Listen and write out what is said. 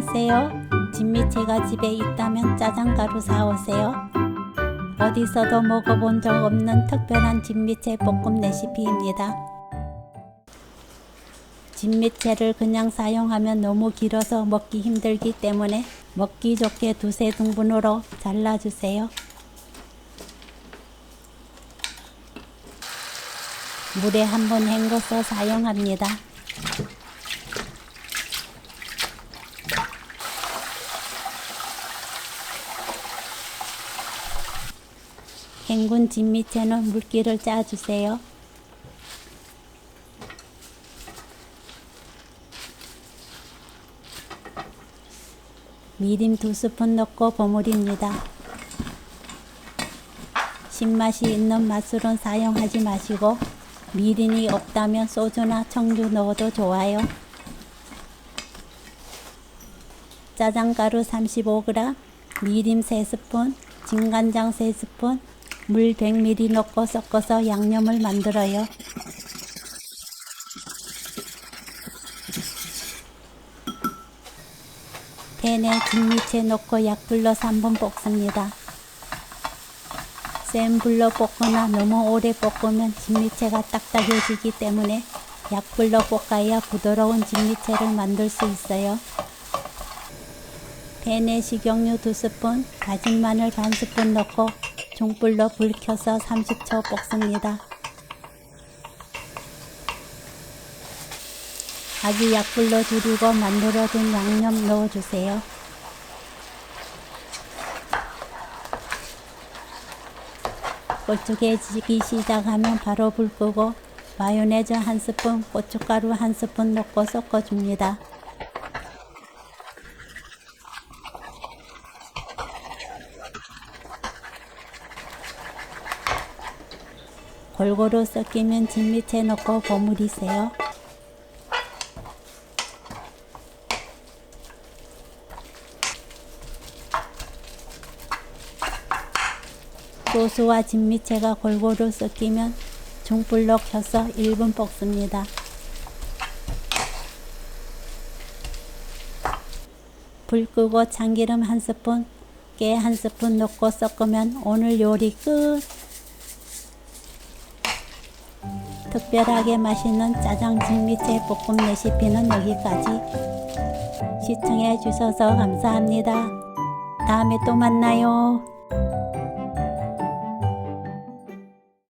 안녕하세요. 진미채가 집에 있다면 짜장가루 사오세요. 어디서도 먹어본 적 없는 특별한 진미채 볶음 레시피입니다. 진미채를 그냥 사용하면 너무 길어서 먹기 힘들기 때문에 먹기 좋게 두세 등분으로 잘라주세요. 물에 한번 헹궈서 사용합니다. 헹군 진미채는 물기를 짜주세요. 미림 2스푼 넣고 버무립니다. 신맛이 있는 맛술은 사용하지 마시고 미림이 없다면 소주나 청주 넣어도 좋아요. 짜장가루 35g, 미림 3스푼, 진간장 3스푼, 물 100ml 넣고 섞어서 양념을 만들어요. 팬에 진미채 넣고 약불로 3분 볶습니다. 센 불로 볶거나 너무 오래 볶으면 진미채가 딱딱해지기 때문에 약불로 볶아야 부드러운 진미채를 만들 수 있어요. 팬에 식용유 2스푼, 다진 마늘 반 스푼 넣고 중불로 불 켜서 30초 볶습니다. 아주 약불로 줄이고 만들어둔 양념 넣어주세요. 꼴쭉해지기 시작하면 바로 불 끄고 마요네즈 1스푼, 고춧가루 1스푼 넣고 섞어줍니다. 골고루 섞이면 진미채 넣고 버무리세요. 소스와 진미채가 골고루 섞이면 중불로 켜서 1분 볶습니다. 불 끄고 참기름 1스푼, 깨 1스푼 넣고 섞으면 오늘 요리 끝! 특별하게 맛있는 짜장 진미채 볶음 레시피는 여기까지. 시청해 주셔서 감사합니다. 다음에 또 만나요.